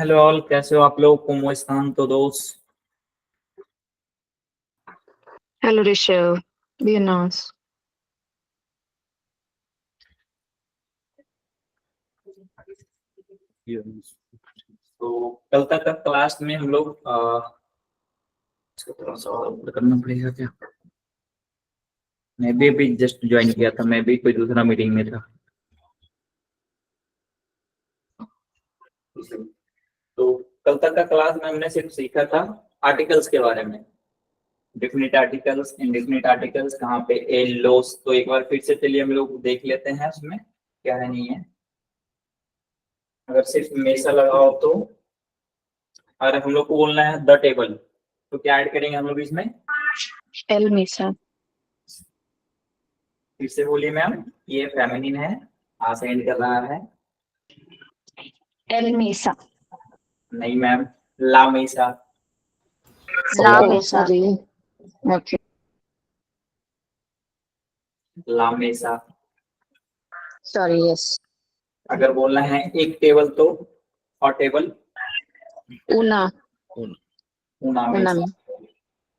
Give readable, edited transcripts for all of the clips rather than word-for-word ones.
Hello all, कैसे हो आप लोग? como están todos? Hello, Rishabh. Bien nice. तो कल तक का क्लास में हम लोग इसको थोड़ा सा और ऊपर करना पड़ेगा क्या? मैं भी अभी जस्ट ज्वाइन किया था, मैं भी कोई दूसरा मीटिंग में था। तो कल तक का क्लास में हमने सिर्फ सीखा था आर्टिकल्स के बारे में, डेफिनेट आर्टिकल्स, इंडेफिनेट आर्टिकल्स, कहाँ पे एल लोस। तो एक बार फिर से चलिए हम लोग देख लेते हैं उसमें क्या है नहीं है। अगर सिर्फ हमेशा लगाओ तो, अगर हम लोग को बोलना है द टेबल, तो क्या ऐड करेंगे हम लोग इसमें? El Misa. फिर से बोलिए मैम, ये फेमिनिन है, आ से एंड कर रहा है। El Misa. नहीं मैम, ला मेसा। La Oh, mesa. sorry. Okay. ला मेसा। Sorry, yes. अगर बोलना है एक टेबल तो, और table Una. una Una. मेसा।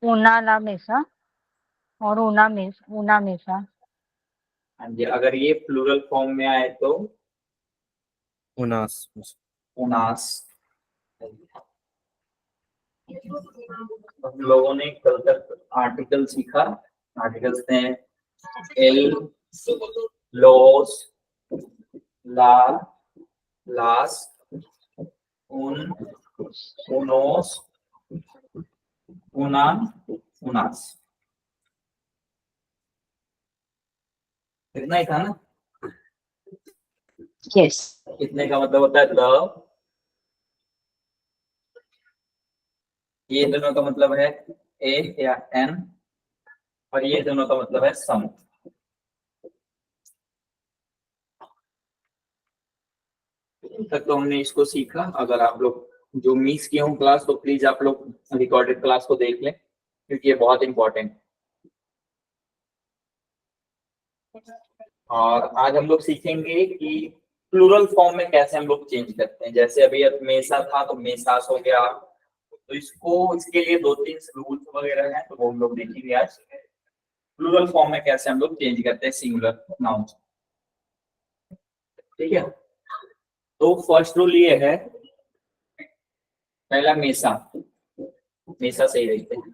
Una la mesa और una mesa. हाँ जी, अगर ये प्लूरल फॉर्म में आए तो उनास। उनास। हम लोगों ने कल तक आर्टिकल सीखा। आर्टिकल्स थे एल, लोस, ला, लास, उन, उनोस, उना, उनास। इतना ही था ना? Yes. इतने का मतलब होता है द, ये दोनों का मतलब है ए या एन, और ये दोनों का मतलब है सम। तक तो हमने इसको सीखा। अगर आप लोग जो मिस किए हो क्लास, तो प्लीज आप लोग रिकॉर्डेड क्लास को देख लें, क्योंकि ये बहुत इंपॉर्टेंट। और आज हम लोग सीखेंगे कि प्लूरल फॉर्म में कैसे हम लोग चेंज करते हैं। जैसे अभी अब मेसा था तो मेसास हो गया, तो इसको, इसके लिए 2-3 रूल्स वगैरह हैं, तो वो हम लोग देखेंगे आज। प्लूरल फॉर्म में कैसे हम लोग चेंज करते हैं सिंगुलर नाउन। ठीक है, तो फर्स्ट रूल ये है, पहला मेसा, मेसा सही रहते हैं।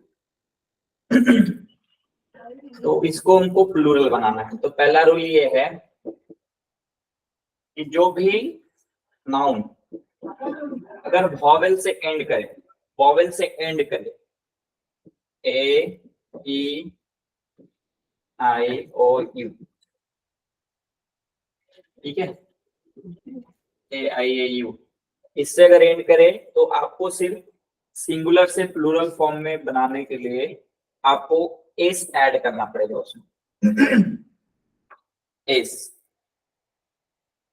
तो इसको हमको प्लूरल बनाना है। तो पहला रूल ये है कि जो भी नाउन अगर वॉवेल से एंड करे, वॉवेल से एंड करे, ए, ई, आई, ओ, यू, ठीक है, ए, आई, ए, यू, इससे अगर एंड करे तो आपको सिर्फ सिंगुलर से प्लूरल फॉर्म में बनाने के लिए आपको एस ऐड करना पड़ेगा उसमें। एस,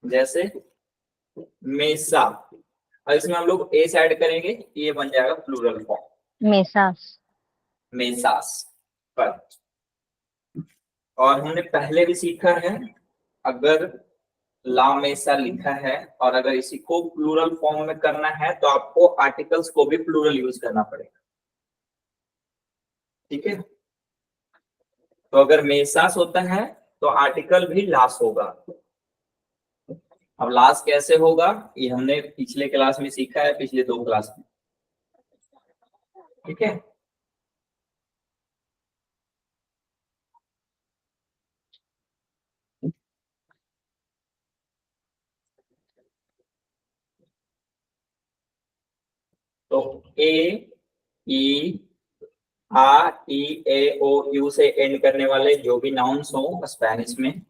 जैसे मेसा, और इसमें हम लोग एस ऐड करेंगे, ये बन जाएगा प्लूरल फॉर्म, Mesas. मेसास। पर और हमने पहले भी सीखा है, अगर ला मेसा लिखा है और अगर इसी को प्लूरल फॉर्म में करना है तो आपको आर्टिकल्स को भी प्लूरल यूज करना पड़ेगा। ठीक है, तो अगर मेसास होता है तो आर्टिकल भी लास होगा। अब लास कैसे होगा, ये हमने पिछले क्लास में सीखा है, पिछले 2 क्लास में। ठीक है, तो ए, ई, आ, ई, ए, ओ, यू से एंड करने वाले जो भी नाउन्स हो स्पेनिश में,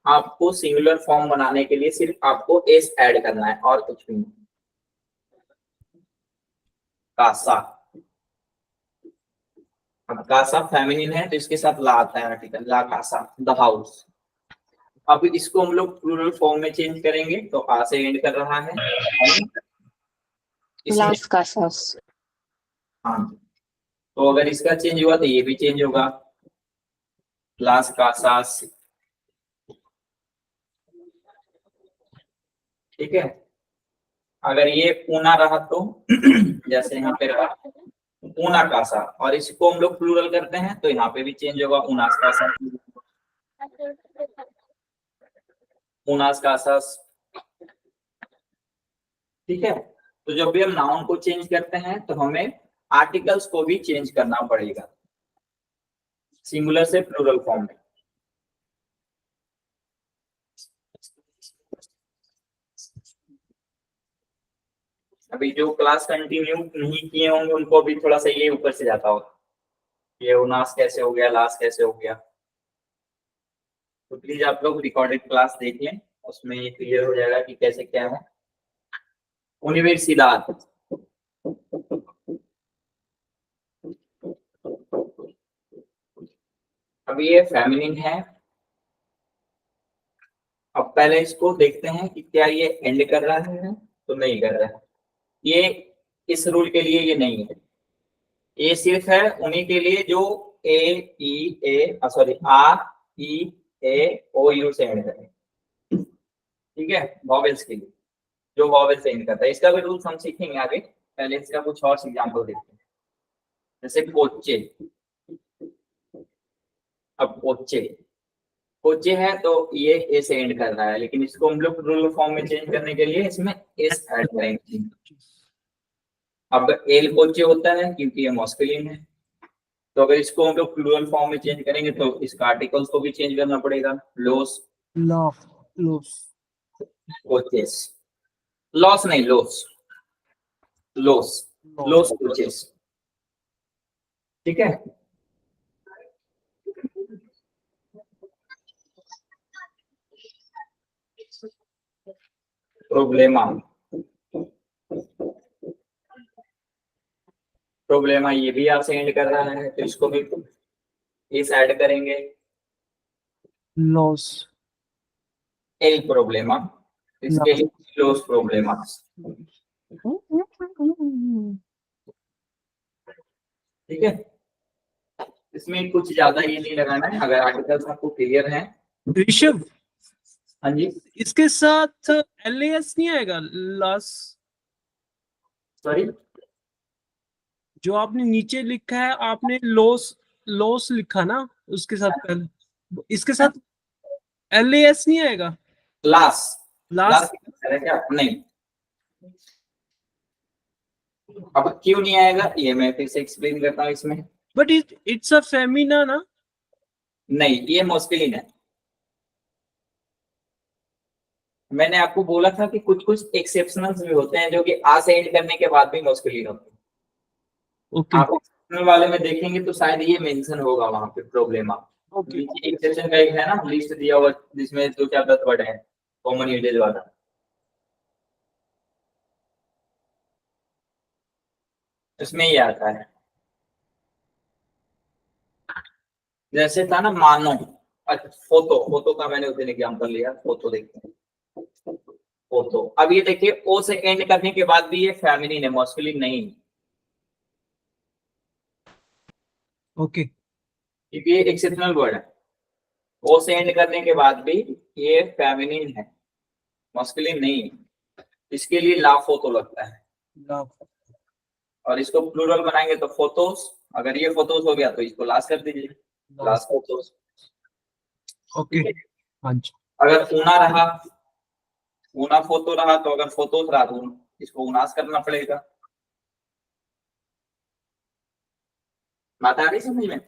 आपको सिंगुलर फॉर्म बनाने के लिए सिर्फ आपको एस ऐड करना है और कुछ भी नहीं। कासा, अब कासा फेमिनिन है तो इसके साथ ला आता है आर्टिकल, ला कासा, द हाउस। अब इसको हम लोग प्लूरल फॉर्म में चेंज करेंगे, तो आ से एंड कर रहा है, इसमें Las casas. हाँ, तो अगर इसका चेंज हुआ तो ये भी चेंज होगा, लास कासास। ठीक है, अगर ये ऊना रहा तो जैसे यहाँ पे रहा ऊना कासा, और इसको हम लोग प्लूरल करते हैं तो यहाँ पे भी चेंज होगा, ऊनास कासा, ऊनास कासास। ठीक है, तो जब भी हम नाउन को चेंज करते हैं तो हमें आर्टिकल्स को भी चेंज करना पड़ेगा, सिंगुलर से प्लूरल फॉर्म में। अभी जो क्लास कंटिन्यू नहीं किए होंगे उनको भी थोड़ा सा ये ऊपर से जाता होगा, ये उनास कैसे हो गया, लास कैसे हो गया। तो प्लीज आप लोग रिकॉर्डेड क्लास देख लें, उसमें ये क्लियर हो जाएगा कि कैसे क्या है। यूनिवर्सिडad, अभी ये फेमिनिन है। अब पहले इसको देखते हैं कि क्या ये एंड कर रहा है, तो नहीं कर रहा है। ये इस रूल के लिए ये नहीं है, ये सिर्फ है उन्हीं के लिए जो A E A sorry R E A O U से एंड करें। ठीक है, वॉवेल्स के लिए जो वॉवेल से एंड करता है, इसका भी रूल्स हम सीखेंगे आगे। पहले इसका कुछ और एग्जांपल देखते हैं, जैसे कोचे। अब कोचे कोचे है तो ये ए से एंड कर रहा है, लेकिन इसको हम लोग प्लूरल फॉर्म में चेंज करने के लिए इसमें एस ऐड करेंगे। अब एल कोचे होता है क्योंकि ये मस्कुलिन है, तो अगर इसको हम लोग प्लूरल फॉर्म में चेंज करेंगे तो इसका आर्टिकल्स को भी चेंज करना पड़ेगा, लोस लोस कोचेस, लॉस नहीं लोस, लोस लोस कोचेस। ठीक है, प्रोब्लेमा, प्रोब्लेमा ये भी आप से एंड कर रहा है तो इसको भी इस ऐड करेंगे, लॉस एल प्रोब्लेमा, इसके लिए लोस प्रोब्लेमा। ठीक है, इसमें कुछ ज्यादा ये नहीं लगाना है, अगर आर्टिकल्स आपको क्लियर है। ऋषभ, हाँ जी, इसके साथ LAS नहीं आएगा? लॉस सॉरी, जो आपने नीचे लिखा है, आपने लॉस लॉस लिखा ना उसके साथ पहले, इसके साथ LAS नहीं आएगा? लास लास है क्या? नहीं, अब क्यों नहीं आएगा ये मैं फिर से एक्सप्लेन करता हूँ इसमें। बट इट्स अ फेमिना ना? नहीं, ये मस्कुलिन है। मैंने आपको बोला था कि कुछ कुछ एक्सेप्शनल्स भी होते हैं जो कि आ से एंड करने के बाद भी मस्कुलिन होते हैं। ओके आप एक्सेप्शनल वाले में देखेंगे तो शायद ये मेंशन होगा वहां पे प्रोब्लेमा। ओके एक्सेप्शन का एक है ना लिस्ट दिया हुआ जिसमें 2-4-10 वर्ड है कॉमन यूजेज वाला, उसमें ये आता है। जैसे था ना मानो, अच्छा फोटो, फोटो का मैंने उस दिन एग्जांपल लिया, फोटो देखते हैं। फोटो, अब ये देखिए ओ से एंड करने के बाद भी ये फेमिनिन है, मस्कुलिन नहीं, ओके क्योंकि ये एक्सेप्शनल वर्ड है। ओ से एंड करने के बाद भी ये फेमिनिन है, मस्कुलिन नहीं, इसके लिए ला फोटो लगता है। और इसको प्लूरल बनाएंगे तो फोटोस, अगर ये फोटोस हो गया तो इसको लास्ट कर दीजिए, लास्ट फोटोस। ओके हाँ जी अगर ऊना रहा, ऊना फोटो रहा, तो अगर फोटोस रहा तो इसको उनास करना पड़ेगा। बात आ रही समझ में?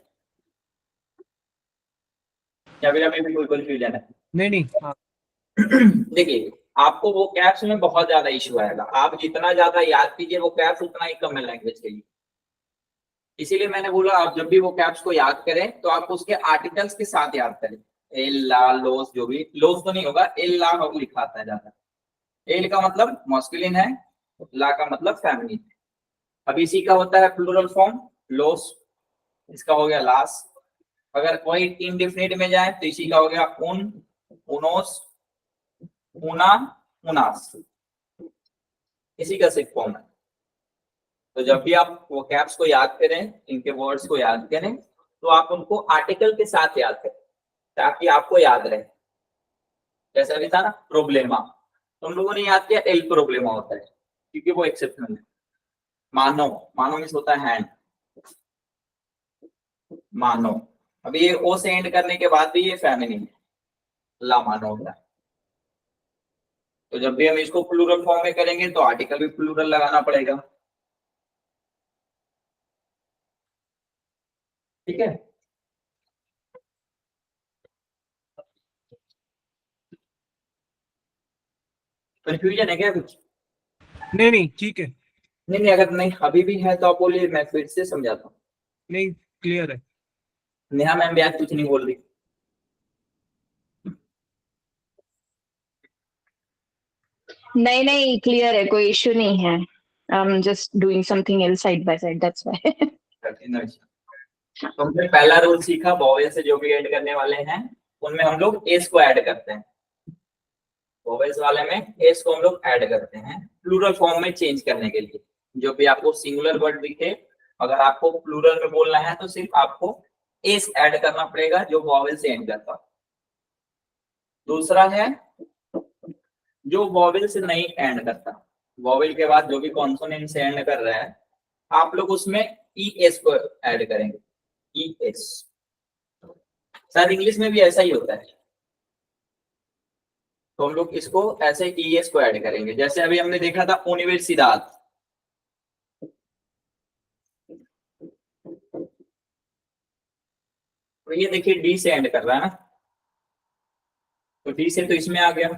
या फिर अभी भी कोई कंफ्यूजन है? नहीं हाँ देखिए, आपको वो कैप्स में बहुत ज्यादा इश्यू आएगा, आप जितना ज्यादा याद कीजिए वो कैप्स उतना ही कम है लैंग्वेज के लिए। इसीलिए मैंने बोला आप जब भी वो कैप्स को याद करें तो आप उसके आर्टिकल्स के साथ याद करें। एल ला लोस, जो भी लोस तो नहीं होगा, एल ला हो लिखा आता है ज्यादा। एल का मतलब मस्कुलिन है, ला का मतलब फेमिनिन है। अब इसी का होता है प्लूरल फॉर्म लोस, इसका हो गया लास। अगर कोई इंडेफिनिट में जाए तो इसी का हो गया उन, उनोस, ऊना, उनास, इसी का सिर्फ फॉर्म है। तो जब भी आप वो कैप्स को याद करें, इनके वर्ड्स को याद करें, तो आप उनको आर्टिकल के साथ याद करें ताकि आपको याद रहे। जैसा भी था ना प्रोब्लेमा, तुम लोगों ने याद किया एल प्रोब्लेमा होता है, क्योंकि वो एक्सेप्शनल है। मानो, मानो मीन्स होता है हैंड, मानो। अब ये ओ से एंड करने के बाद भी ये फेमिनिन है, ला मानो होता है। तो जब भी हम इसको प्लूरल फॉर्म में करेंगे तो आर्टिकल भी प्लूरल लगाना पड़ेगा, ठीक है। कंफ्यूजन है क्या कुछ? नहीं नहीं ठीक है, नहीं नहीं, अगर नहीं अभी भी है तो आप बोलिए, मैं फिर से समझाता हूँ। नहीं क्लियर है। नेहा मैम भी आज कुछ नहीं बोल रही। नहीं नहीं क्लियर है, कोई इशू नहीं है। I am just doing something else side by side, that's why. तो हमने पहला रूल सीखा, वॉवेल से जो भी ऐड करने वाले हैं उनमें हम लोग एस को ऐड करते हैं। वॉवेल्स वाले में एस को हम लोग ऐड करते हैं प्लूरल फॉर्म में चेंज करने के लिए। जो भी आपको सिंगुलर वर्ड दिखे, अगर आपको प्लूरल में बोलना है तो सिर्फ आपको एस ऐड करना पड़ेगा जो वॉवेल से एंड करता है। दूसरा है जो वॉवेल से नहीं एंड करता, वॉवेल के बाद जो भी कॉन्सोनेंट से एंड कर रहा है, आप लोग उसमें ई एस को ऐड करेंगे। ई एस शायद इंग्लिश में भी ऐसा ही होता है, तो हम लोग इसको ऐसे ई एस को ऐड करेंगे। जैसे अभी हमने देखा था यूनिवर्सिडad, तो ये देखिए डी से एंड कर रहा है ना, तो डी से तो इसमें आ गया।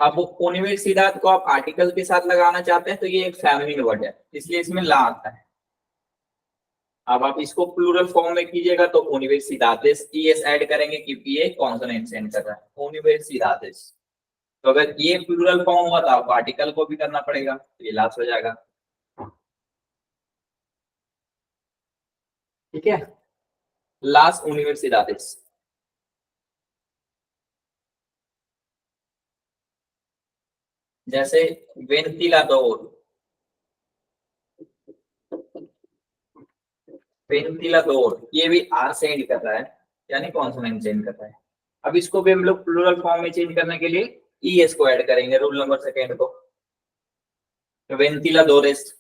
अब यूनिवर्सिडad को आप आर्टिकल के साथ लगाना चाहते हैं तो ये एक फेमिनिन वर्ड है, इसलिए इसमें ला आता है। अब आप इसको प्लूरल फॉर्म में कीजिएगा तो यूनिवर्सिडades ईएस ऐड करेंगे क्योंकि ये कॉन्सोनेंट से एंड कर रहा है, यूनिवर्सिडades। तो अगर ये प्लूरल फॉर्म हुआ तो आपको आर्टिकल को भी करना पड़ेगा, तो ये लास्ट हो जाएगा, ठीक है। लास्ट यूनिवर्सिडades। जैसे वेंटिलाडोर, वेंटिलाडोर ये भी आर से एंड कर रहा है, यानी कॉन्सोनेंट से एंड कर रहा है। अब इसको भी हम लोग प्लूरल फॉर्म में चेंज करने के लिए ईएस को ऐड करेंगे, रूल नंबर सेकेंड को, तो वेंटिलाडोरेस।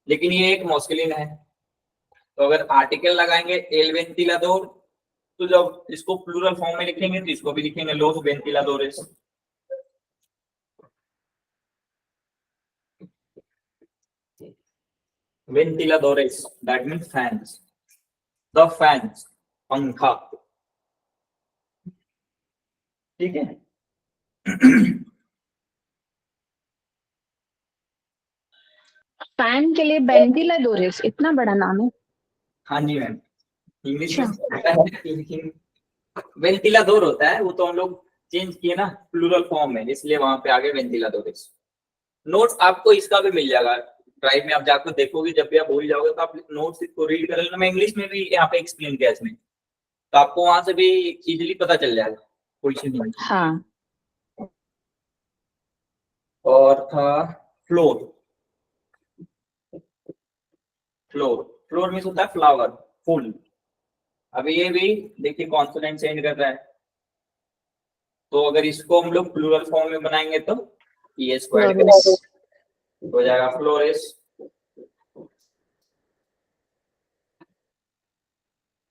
लेकिन ये एक मस्कुलिन है, तो अगर आर्टिकल लगाएंगे एल वेंटिलाडोर, तो जब इसको प्लूरल फॉर्म में लिखेंगे तो इसको भी लिखेंगे लोस वेंटिलाडोरेस। वेंटिलाडोरेस that means fans, the fans, पंखा, ठीक है। फैन के लिए वेंटिलाडोरेस, इतना बड़ा नाम है। हाँ जी मैम, इंग्लिश में होता है, लेकिन वेंटिलाडोर होता है वो तो हम लोग चेंज किए ना प्लूरल फॉर्म में, इसलिए वहां पे आगे वेंटिलाडोरेस। नोट्स आपको इसका भी मिल जाएगा ड्राइव में, आप जाकर देखोगे, जब भी आप भूल जाओगे तो आप नोट्स को रीड कर लेना। मैं इंग्लिश में भी यहाँ पे एक्सप्लेन किया इसमें, तो आपको वहां से भी इजीली पता चल जाएगा, कोई इशू नहीं। हाँ, और था फ्लोर, फ्लोर, फ्लोर मीन्स होता है फ्लावर, फूल। अब ये भी देखिए कॉन्सोनेंट से एंड कर रहा है, तो अगर इसको हम लोग प्लूरल फॉर्म में बनाएंगे तो ये स्क्वायर फ्लोरेस। हो जाएगा फ्लोरेस,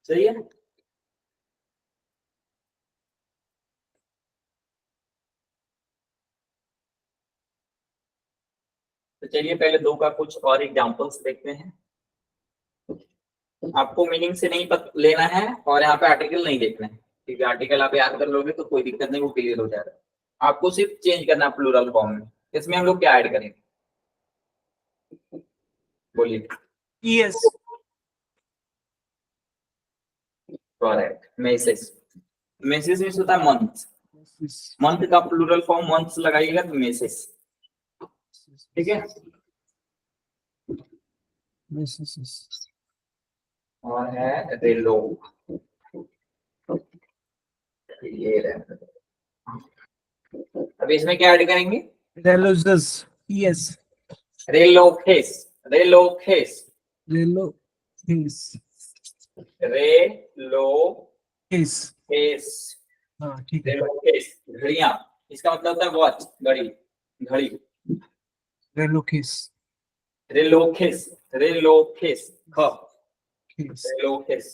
सही है। तो चलिए पहले दो का कुछ और एग्जांपल्स देखते हैं। आपको मीनिंग से नहीं लेना है और यहाँ पे आर्टिकल नहीं देखना है, क्योंकि आर्टिकल आप याद कर लोगे तो कोई दिक्कत नहीं, वो क्लियर हो जाएगा। आपको सिर्फ चेंज करना है प्लूरल फॉर्म में। इसमें हम लोग क्या ऐड करेंगे, बोलिए। Es, correct, message, message means होता है मंथ, मंथ का प्लूरल फॉर्म मंथ्स लगाइएगा तो मैसेज, ठीक है। और है रेलो, ये अभी इसमें क्या ऐड करेंगे, रेलोजस, ईएस, रेलोखेस, रेलोखेस, रेलोखेस, रेलोखेस, हाँ ठीक है। रेलोखेस, घड़ियां, इसका मतलब होता है वॉच, घड़ी, घड़ी। रेलोकिस, रिलोकिस, रिलोकिस, ख, किस, रिलोकिस।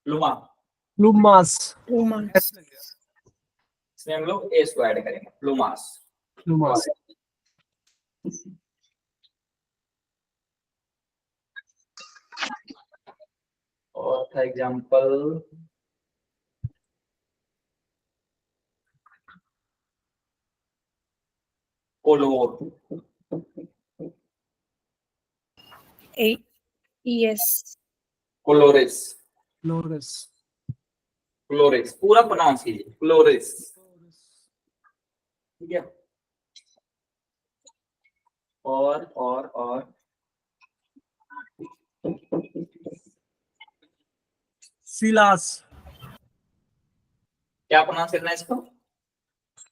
Luma, लुमास, Lumas. इसमें हम लोग एस को ऐड करेंगे, लुमास। लुमास, और था एग्जाम्पल कोलोर, Yes. क्लोरिस, फ्लोरस, क्लोरिस पूरा प्रोनाउंस कीजिए, क्लोरिस। ठीक है। और सिलास, क्या प्रोनाउंस करना है इसको?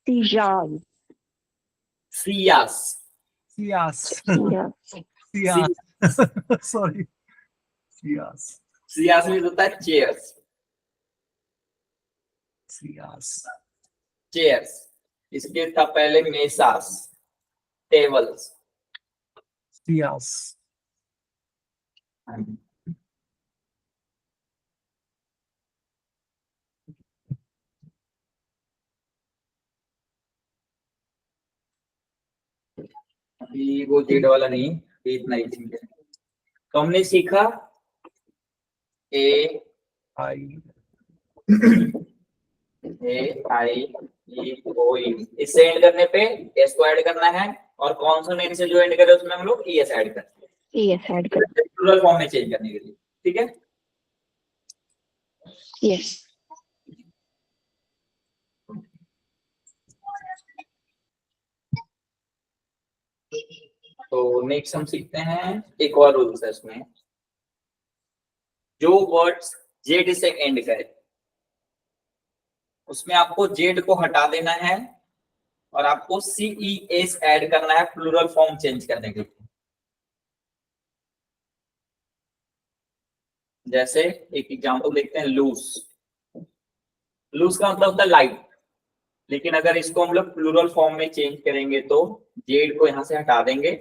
Sijal. सियास, सियास, Yes. सियास, सॉरी, सियास, सियास मीन्स होता है चेयर्स, सियास, चेयर्स। इसके था पहले मेसास, टेबल्स। सियास, अभी वो जेड वाला नहीं, इतना ही चीज है। तो हमने सीखा ए आई, आई ई ओ ई, इससे एंड करने पे एस को ऐड करना है, और कॉन्सोनेंट से जो एंड करे उसमें हम लोग ई एस ऐड करते हैं, Yes, add कर. प्लूरल फॉर्म में चेंज करने के लिए। ठीक है। Yes. तो नेक्स्ट हम सीखते हैं एक और रूल्स है इसमें, जो वर्ड्स जेड से एंड करे उसमें आपको जेड को हटा देना है और आपको सी ई एस ऐड करना है प्लूरल फॉर्म चेंज करने के लिए। जैसे एक एग्जांपल देखते हैं, लूज। लूज का मतलब होता है लाइट, लेकिन अगर इसको हम लोग प्लूरल फॉर्म में चेंज करेंगे तो जेड को यहां से हटा देंगे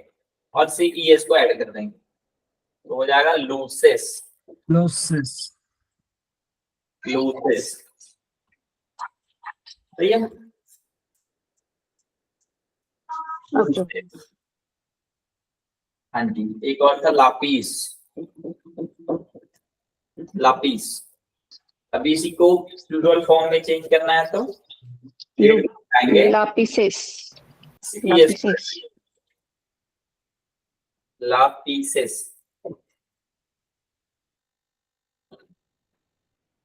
और सी ई एस को ऐड कर देंगे, तो हो जाएगा लूसेस, लोसिस, लूसेस। सही है। Okay. हाँ जी, एक और था लापीस, लापीस। अभी इसी को प्लूरल फॉर्म में चेंज करना है तो जेड को हटाएंगे, Lapises. CES, Lapises. लापीसेस।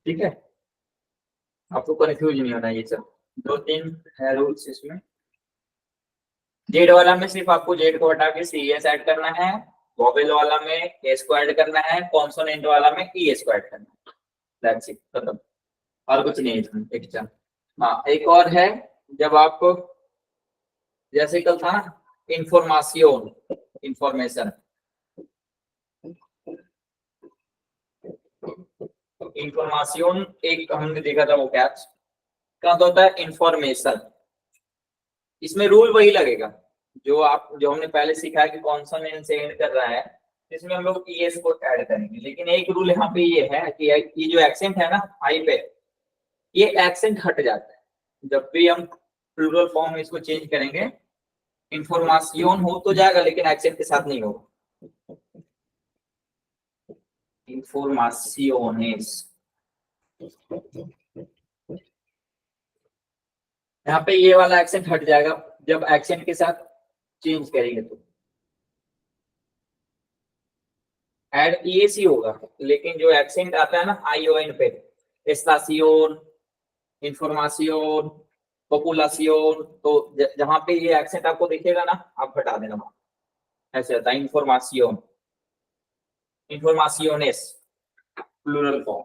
ठीक है, आपको कंफ्यूज नहीं होना, ये सब 2-3 है रूल्स इसमें। जेड वाला में सिर्फ आपको जेड को हटा के सी एस ऐड करना है, वोवेल वाला में एस को ऐड करना है, कॉन्सोनेंट वाला में ई एस को ऐड करना है, दैट्स इट, खत्म। और कुछ नहीं है इसमें एक्स्ट्रा। हाँ, एक और है, जब आप जैसे कल था ना इंफॉर्मेशन, इंफॉर्मेशन, इंफॉर्मेशन एक हमने देखा था, वो क्या होता है? इंफॉर्मेशन। इसमें रूल वही लगेगा जो हमने पहले सीखा है कि कॉन्सोनेंट से एंड कर रहा है, इसमें हम लोग ईएस को ऐड करेंगे। लेकिन एक रूल यहाँ पे ये है कि ये जो एक्सेंट है ना आई पे, ये एक्सेंट हट जाता है जब भी हम प्लूरल फॉर्म में इसको चेंज करेंगे। इंफॉर्मेशन हो तो जाएगा लेकिन एक्सेंट के साथ नहीं होगा। इंफॉर्मेशंस, यहाँ पे ये वाला एक्सेंट हट जाएगा जब एक्सेंट के साथ चेंज करेंगे तो ऐड ईएस ही होगा, लेकिन जो एक्सेंट आता है ना आई ओ एन पे, एस्टासियोन, इंफॉर्मेशन, पॉपुलेशन, तो जहां पे ये एक्सेंट आपको दिखेगा ना आप हटा देना, ऐसे होता है इंफॉर्मेशन, इंफॉर्मेशंस प्लूरल फॉर्म।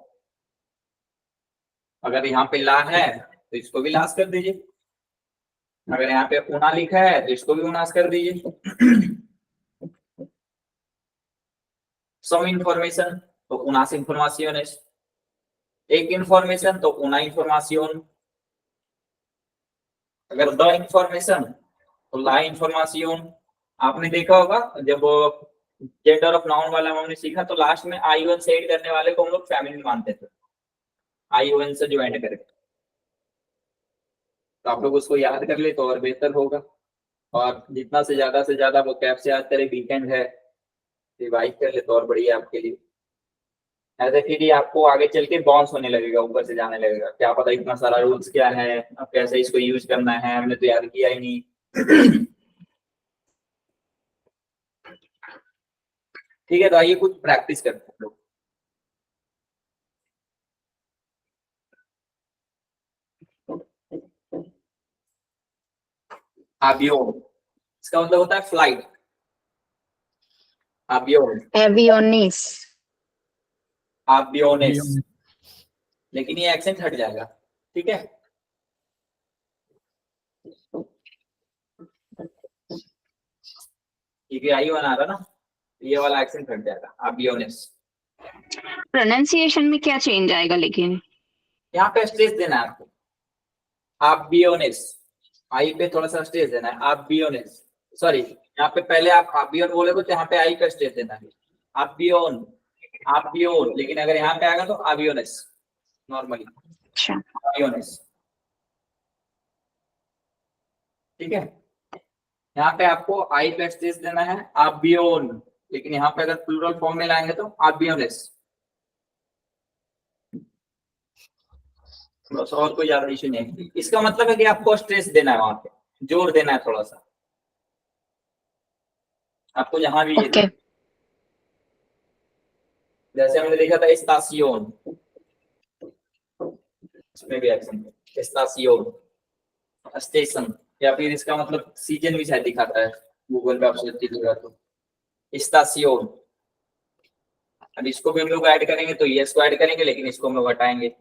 अगर यहाँ पे ला है तो इसको भी लास कर दीजिए, अगर यहाँ पे उना लिखा है तो इसको भी उनास कर दीजिए। Some information, तो unas informaciones. एक information तो una información. अगर the information तो la información. आपने देखा होगा जब जेंडर ऑफ नाउन वाला हमने सीखा तो लास्ट में आई वन से एड करने वाले को हम लोग फैमिली मानते थे, आई वन से जो एंड करके। तो आप लोग उसको याद कर ले तो और बेहतर होगा, और जितना से ज्यादा वो कैप से याद करे, वीकेंड है रिवाइज कर ले तो और बढ़िया आपके लिए। ऐसे फिर ही आपको आगे चल के बाउंस होने लगेगा, ऊपर से जाने लगेगा, क्या पता इतना सारा रूल्स क्या है, अब कैसे इसको यूज करना है, हमने तो याद किया ही नहीं। ठीक है, तो आइए कुछ प्रैक्टिस करते हैं लोग। avión, इसका मतलब होता है फ्लाइट। avión, Aviones. aviones, लेकिन ये एक्सेंट हट जाएगा, ठीक है। ठीक है, आई बना रहा ना, ये वाला एक्सेंट हट जाएगा, aviones। प्रोनाउंसिएशन में क्या चेंज आएगा लेकिन? यहाँ पे स्ट्रेस देना है आपको, aviones, आई पे थोड़ा सा स्ट्रेस देना है, aviones। सॉरी, यहाँ पे पहले आप avion बोले तो यहाँ पे आई पे स्ट्रेस देना है, avion, avion, लेकिन अगर यहाँ पे आएगा तो aviones नॉर्मली, अच्छा, aviones, ठीक है। यहाँ पे आपको आई पे स्ट्रेस देना है, avion, लेकिन यहाँ पे अगर प्लूरल फॉर्म में लाएंगे तो aviones। बस, और कोई ज्यादा इशू नहीं है। इसका मतलब है कि आपको स्ट्रेस देना है, वहां पे जोर देना है थोड़ा सा, आपको जहां भी ओके। जैसे हमने देखा था estación, इसमें भी एक्सेंट है, estación, स्टेशन, या फिर इसका मतलब सीजन भी शायद दिखाता है, गूगल पे आप सर्च कीजिएगा तो estación। अब इसको भी हम लोग ऐड करेंगे तो ये इसको ऐड करेंगे, लेकिन इसको हम लोग हटाएंगे।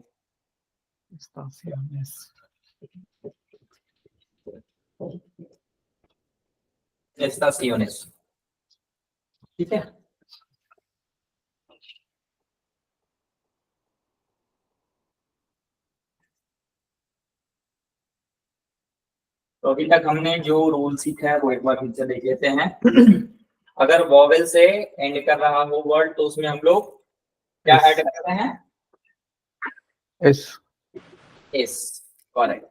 estaciones, ठीक है। तो अभी तक हमने जो रूल सीखा है वो एक बार फिर से देख लेते हैं। अगर वॉवेल से एंड कर रहा हो वर्ड तो उसमें हम लोग क्या ऐड करते हैं? S. S, correct.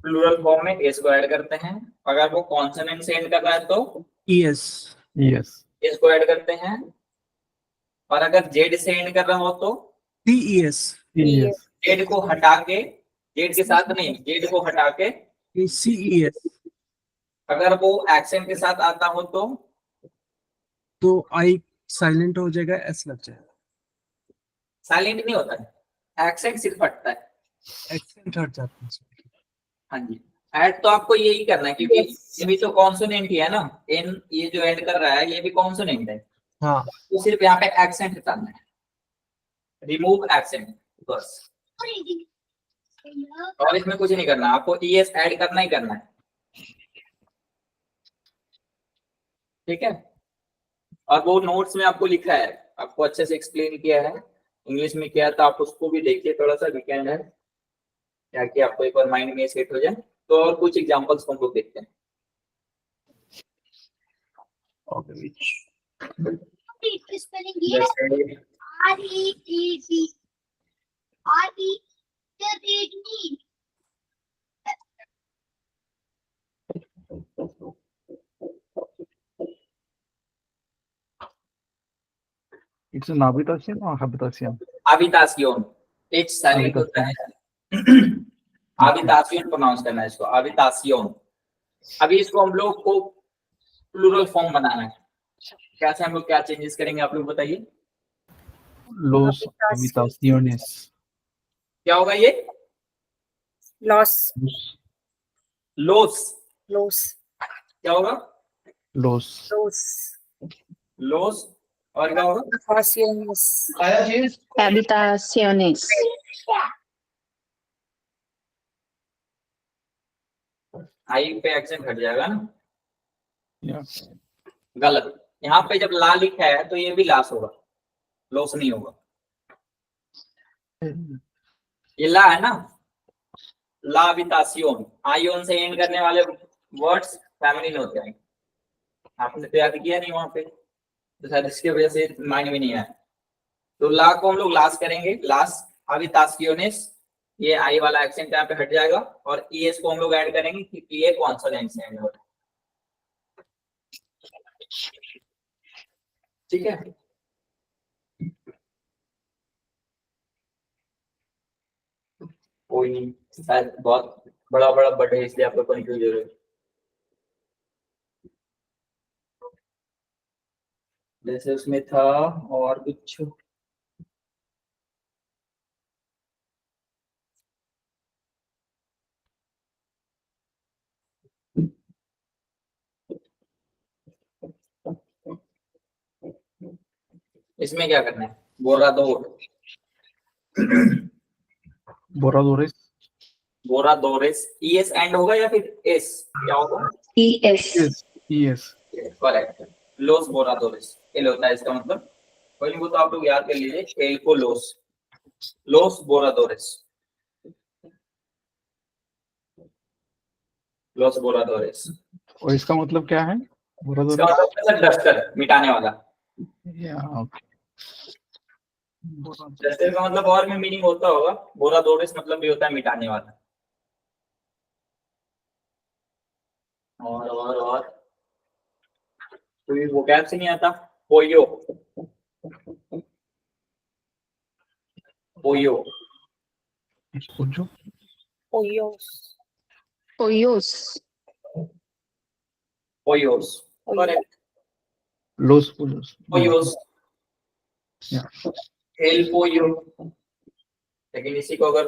Plural form में एस को ऐड करते हैं। अगर वो कॉन्सोनेंट से एंड कर रहा है तो यस, यस। एस को ऐड करते हैं। और अगर जेड से एंड कर रहा हो तो टीईएस, यस। जेड को हटा के, जेड के साथ नहीं, जेड को हटा के, सीईएस, अगर वो एक्सेंट के साथ आता हो तो आई साइलेंट हो जाएगा, एस लग जाएगा, साइलेंट नहीं होता है, एक्सेंट सिर्फ हटता है। एक्सेंट हट जाता है। हाँ जी, ऐड तो आपको यही करना है क्योंकि ये भी तो कॉन्सोनेंट ही है ना, एन ये जो ऐड कर रहा है ये भी कॉन्सोनेंट है, हाँ, तो सिर्फ यहाँ पे एक्सेंट हटाना है, रिमूव एक्सेंट बस। और इसमें कुछ नहीं करना, आपको ईएस ऐड करना ही करना है, ठीक है। और वो नोट्स में आपको लिखा है, आपको अच्छे से एक्सप्लेन किया है, इंग्लिश में किया था, आप उसको भी देखिए थोड़ा सा, वीकेंड है, ताकि आपको एक बार माइंड में सेट हो जाए। तो और कुछ एग्जांपल्स को हम लोग देखते हैं। Spelling ये जैसे REAB It's an habitación or habitación? habitación, H silent होता है, habitación प्रोनाउंस करना है इसको, habitación। अभी इसको हम लोग को प्लूरल फॉर्म बनाना है, कैसे हम लोग क्या चेंजेस करेंगे आप लोग बताइए। Los habitaciones. क्या होगा ये? लॉस, लोस, लॉस, क्या होगा? Los लॉस, लोस, और क्या होगा? Habitaciones. आई पे एक्सेंट हट जाएगा ना, Yeah. गलत, यहाँ पे जब ला लिखा है तो ये भी लास होगा, लोस नहीं होगा। ये ला है ना, ला वितासियोन, आयोन से एंड करने वाले वर्ड्स फेमिनिन होते हैं। आपने तो याद किया नहीं वहां पे, तो शायद इसकी वजह से माइंड में नहीं आया। तो ला को हम लोग लास करेंगे, लास अवितासियोनेस, ये आई वाला एक्सेंट यहाँ पे हट जाएगा, और ईएस को हम लोग ऐड करेंगे क्योंकि ये कॉन्सोनेंट से एंड होता है। ठीक है, कोई नहीं, शायद बहुत बड़ा बड़ा बट है इसलिए आपको कंफ्यूज हो रहे हो। जैसे उसमें था और कुछ, इसमें क्या करना है, बोरा दो, Borradores. बोरा दोरेस, ईएस एंड होगा या फिर एस, क्या होगा? ES. Yes. Yes. करेक्ट, लोस बोरादोरिस, एल होता है इसका मतलब। कोई नहीं, वो तो आप लोग याद कर लीजिए, एल को लोस, लोस बोरादोरिस, लोस बोरादोरिस। और इसका मतलब क्या है? इसका Borradores. मतलब है डस्टर, मिटाने वाला। Yeah. Okay. Borradores. डस्टर का मतलब और में मीनिंग होता होगा, बोरादोरिस मतलब भी होता है मिटाने वाला। और कोई वोकैब से नहीं आता, पोयो, पोयो, Escucho. Oyos. Oyos. पोयोस, करेक्ट, Los pollos. पोयोस, Yeah. एल पोयो। लेकिन इसी को अगर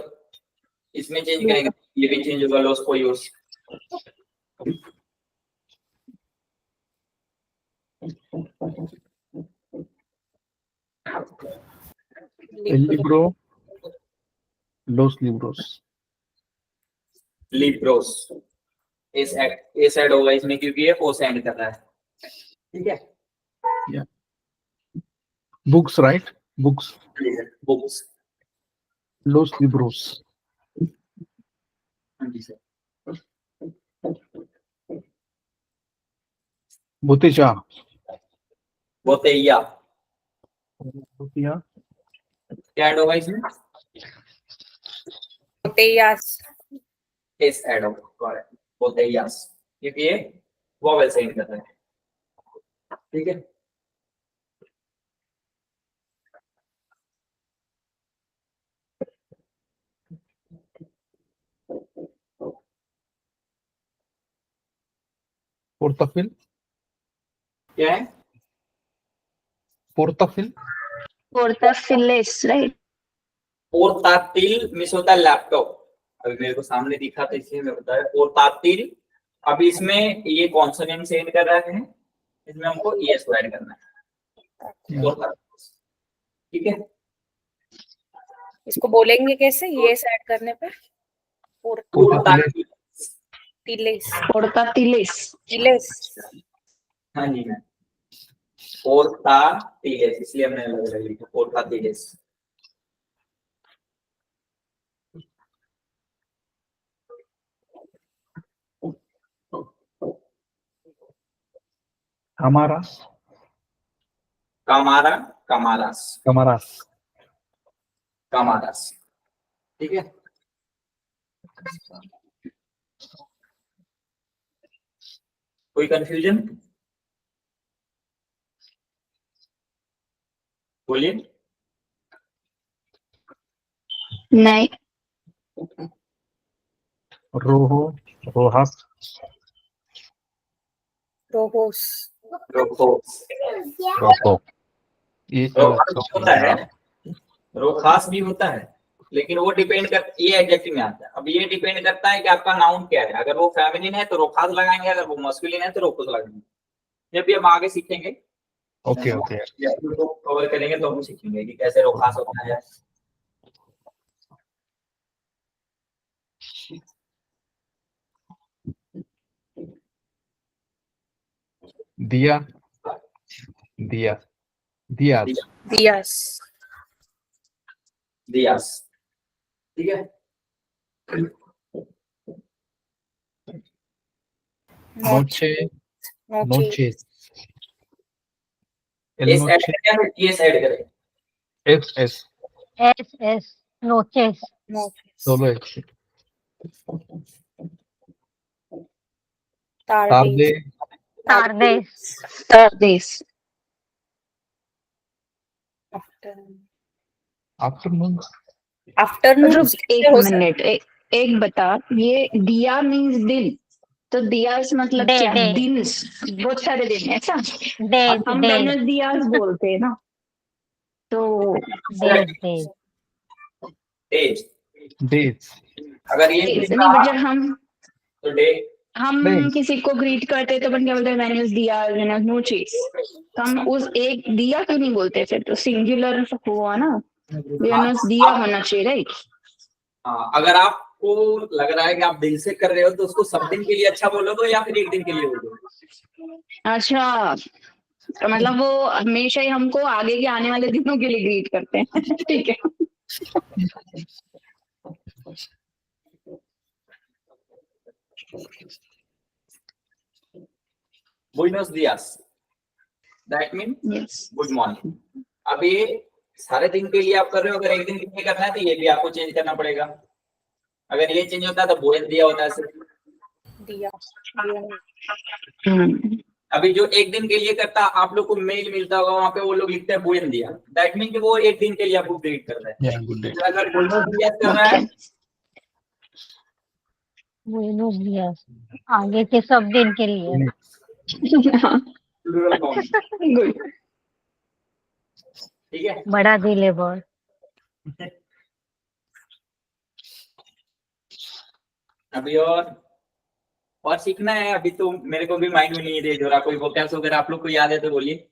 इसमें चेंज करेंगे ये भी चेंज होगा, लॉस पोयोस। El libro. Los libros. लिब्रोस, एस ऐड होगा इसमें क्योंकि ये ओ से एंड कर रहा है। ठीक है, Books, right? Books. Books, Los libros. हाँ जी सर, Botella. बोतेया, Botella. क्या ऐड होगा इसमें? Botellas. एस ऐड होगा, करेक्ट, बोतेयास, क्योंकि ये वोवेल से एंड कर रहा है। ठीक है, Portafil. क्या है? Portafil. Portafiles, right? पोर्टातिल मिस होता है लैपटॉप, अभी मेरे को सामने दिखा था इसलिए मैं बताया पोर्टातिल। अभी इसमें ये कॉन्सोनेंट से एंड कर रहा है, इसमें हमको ईएस को ऐड करना है। Yeah. पोर्टातिल, ठीक है, इसको बोलेंगे कैसे ये ऐड करने पे? पोर्टातिल, Portiles. Portatiles. Tiles. हाँ जी मैम, पोर्टातिलेस, इसलिए हमने अलग अलग लिखा पोर्टातिलेस। Cámaras. कामारा, कामारास, Cámaras. कामारास, ठीक है। कोई कंफ्यूजन? बोलिए। नहीं. Rojo. Rojas. Rojos. रोको, Rojo. ये रोखास भी होता है, रोखास भी होता है, लेकिन वो डिपेंड कर, ये एडजेक्टिव में आता है। अब ये डिपेंड करता है कि आपका नाउन क्या है, अगर वो फेमिनिन है तो रोखास लगाएंगे, अगर वो मस्कुलिन है तो रोकोस लगाएंगे। जब भी हम आगे सीखेंगे, ओके ओके कवर करेंगे तो हम सीखेंगे कि कैसे रोखास होता है। दिया दिया दिया दियास दियास, ठीक है। noche नोचे noches el S add noche करें या टीएस ऐड करें? es es noches, solo es tarde tarde tardes, tardes. afternoon afternoon रुक एक मिनट, एक बता, ये दिया मीन्स दिन, तो दियास मतलब Day, क्या? day. दिन, बहुत सारे दिन है ऐसा? days, हम days, वेनस दियास बोलते हैं ना, तो days, days. डेज, days अगर ये नहीं, दिन बट रहा, जब तो डे, हम Days. किसी को ग्रीट करते हैं तो अपन क्या बोलते हैं? वेनस दिया, वेनस नोचिस। तो हम उस एक दिया क्यों नहीं बोलते? फिर तो सिंगुलर हुआ ना, वेनस दिया होना चाहिए, राइट? हाँ, अगर आपको लग रहा है कि आप दिल से कर रहे हो तो उसको सब दिन के लिए अच्छा बोलोगे या फिर एक दिन के लिए बोलोगे? अच्छा, तो मतलब वो हमेशा ही हमको आगे के आने वाले दिनों के लिए ग्रीट करते हैं। ठीक है। बुइनोस दियास, that mean yes, good morning. अब ये सारे दिन के लिए आप कर रहे हो, अगर एक दिन के लिए करना है तो ये भी आपको चेंज करना पड़ेगा। अगर ये चेंज होता है तो बुएन दिया होता है सिर्फ। दिया अभी जो एक दिन के लिए करता, आप लोग को मेल मिलता होगा, वहां पे वो लोग लिखते हैं बुएन दिया, दैट मीन कि वो एक दिन के लिए आपको ग्रीट कर रहा है। yeah good day अगर बुइनोस दियास कर रहा है, buenos días, आगे के सब दिन के लिए। Plural form, good. ठीक है। बड़ा दिल है बहुत। अभी और सीखना है, अभी तो मेरे को भी माइंड में नहीं दे रहा, कोई वोकैब्स वगैरह आप लोग को याद है तो बोलिए।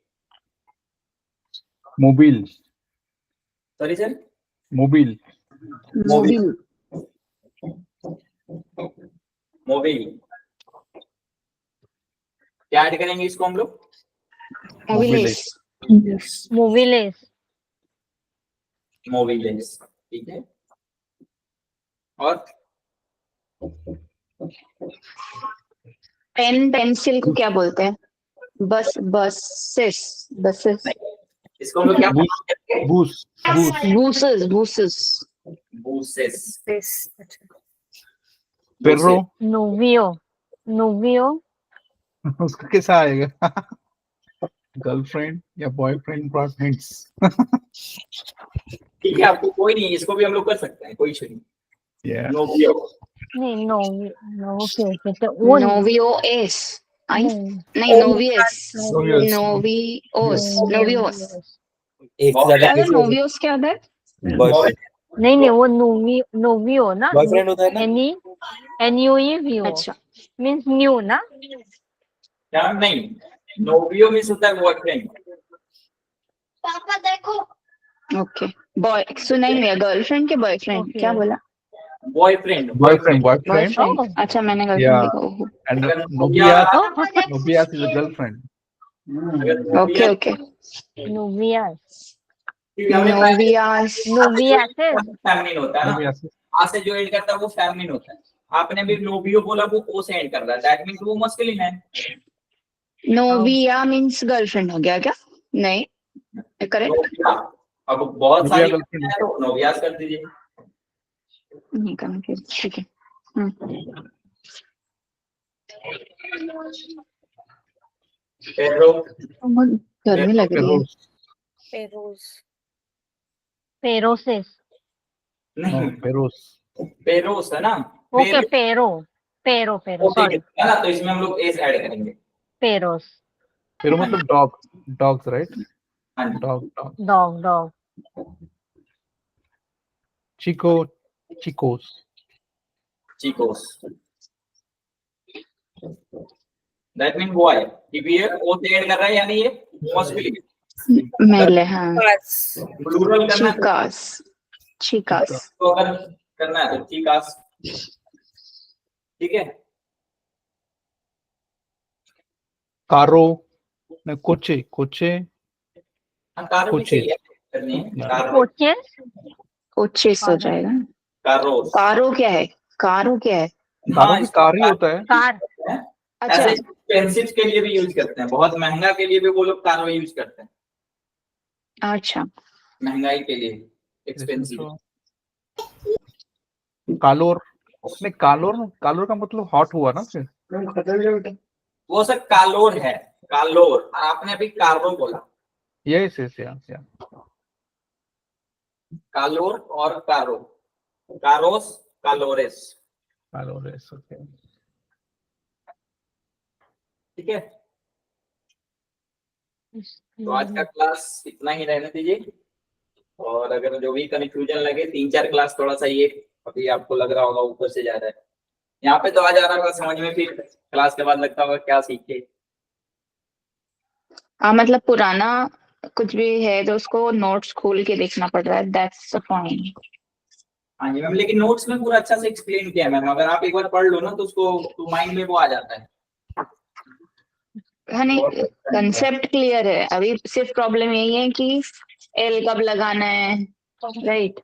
mobile sorry sir, mobile mobile, mobile, क्या ऐड करेंगे इसको हम लोग? मोबिलिस, मूवीलेस, मोबिलेस, ठीक है। और पेन पेंसिल को क्या बोलते हैं? बस, बसेस, बसेस, इसको हम लोग क्या bus bus बूसेस, बूसेस, बूसेस, perro novio, novio, उसका कैसा आएगा गर्लफ्रेंड या बॉयफ्रेंड फ्रेंड्स ठीक है। आपको कोई नहीं, इसको भी हम लोग कर सकते हैं, कोई इशू नहीं। yeah नोवियो, नहीं novio, ओके ओके, तो वो नोवियो एस, आई नहीं, नोवियस, Novios. नोवियोस, नोवियोस, एक से ज्यादा क्या था? कैसे हो नोवियोस क्या था? बॉयफ्रेंड नहीं नहीं, वो novio ना, बॉयफ्रेंड होता है ना NUEVO, अच्छा, मीन्स न्यू ना। क्या नहीं, नोवियो मीन्स होता है बॉयफ्रेंड। पापा देखो ओके। बॉय सुनाई नहीं, गर्लफ्रेंड के बॉयफ्रेंड, Okay. क्या बोला? बॉयफ्रेंड, boyfriend बॉयफ्रेंड, अच्छा मैंने गर्लफ्रेंड Yeah. लिखा। ओहो, and अगर novias Oh, novias is a girlfriend okay okay, novias, नोवियास, novias है। फैमिलीन होता है ना, novias आ से जो एंड करता है वो फैमिलीन होता है। आपने भी नोवियो बोला, वो ओ से एंड कर रहा है, दैट मींस वो मस्कुलिन है। नोविया मीन्स गर्लफ्रेंड हो गया क्या? नहीं, करेक्ट नोविया, अब बहुत नोविया सारी गर्लफ्रेंड है तो नोवियास कर दीजिए। नहीं करना फिर, ठीक है। पेड्रो, बहुत गर्मी लग रही है। perros पेरोज पेरोसेस, no नहीं perros पेरोस है ना, ओके, पेरो वो ठीक सॉरी, है ना, तो इसमें हम लोग एस ऐड करेंगे। पेरोस, pero मतलब dogs right हाँ जी, dog डॉग, chicos चिकोस, दैट मीन बॉय। ये ओ से एंड कर रहा है, यानी ये मस्कुलिन। मेल है, हाँ। प्लूरल करना है चिकास, चिकास, तो अगर करना है तो चिकास, ठीक है। carro no coche कारो भी कोचेस। सही है, करनी है। Yeah. कारो, कोचेस कोचेस हो जाएगा। कारोस। कारो क्या है? कारो क्या है? कारो हाँ, भी इसको कार ही होता है। कार अच्छा ऐसे एक्सपेंसिव के लिए भी यूज करते हैं, बहुत महंगा के लिए भी वो लोग कारो यूज करते हैं, अच्छा महंगाई के लिए इसमें एक्सपेंसिव। तो कालोर, उसमें कालोर, कालोर का मतलब हॉट हुआ ना फिर। वो सब कालोर है, कालोर, और आपने अभी कार्बो बोला। यस यस या कालोर और कारो, कारोस, कालोरेस, कालोर यस ओके। ठीक है। तो आज का क्लास इतना ही रहने दीजिए, और अगर जो भी कंफ्यूजन लगे 3-4 क्लास थोड़ा सा ये अभी आपको लग रहा होगा ऊपर से जा रहा है, यहाँ पे तो आ जा रहा होगा समझ में, फिर क्लास के बाद लगता होगा क्या सीखे। मतलब पुराना कुछ भी है तो उसको नोट्स खोल के देखना पड़ रहा है, दैट्स द पॉइंट। हाँ जी मैम, लेकिन नोट्स में पूरा अच्छा से एक्सप्लेन किया है मैम, अगर आप एक बार पढ़ लो ना तो उसको तो माइंड में वो आ जाता है। हाँ नहीं, कंसेप्ट क्लियर है, अभी सिर्फ प्रॉब्लम यही है कि एल कब लगाना है, राइट?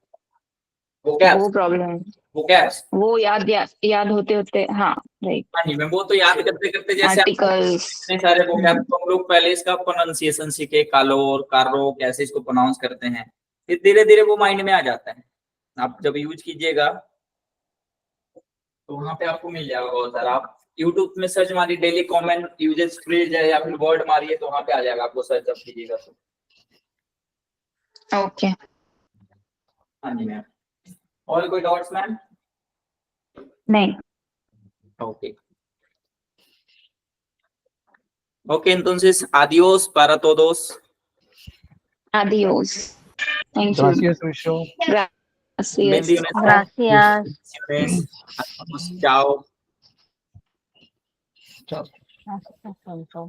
वो क्या, वो प्रॉब्लम है, वो क्या, वो याद होते होते, हाँ राइट। हाँ जी मैम, वो तो याद करते करते जैसे आप आर्टिकल्स, इतने सारे vocab तो हम लोग पहले इसका प्रोनाउंसिएशन सीखे, कालोर, कारो कैसे इसको प्रोनाउंस करते हैं, फिर धीरे धीरे वो माइंड में आ जाता है। आप जब यूज कीजिएगा तो वहां पे आपको मिल जाएगा बहुत सारा। आप यूट्यूब में सर्च मारिए डेली कमेंट यूजेस फ्रेज है, या फिर वर्ड मारिए तो वहां पे आ जाएगा, आपको सर्च जब कीजिएगा तो। ओके। हाँ जी मैम, और कोई डाउट्स मैम? नहीं, okay okay, entonces adiós para todos. adiós, thank you, Gracias, Vishu. gracias, Bendiciones. gracias. Bendiciones. Adiós. Chao. Chao. Gracias, Alfonso.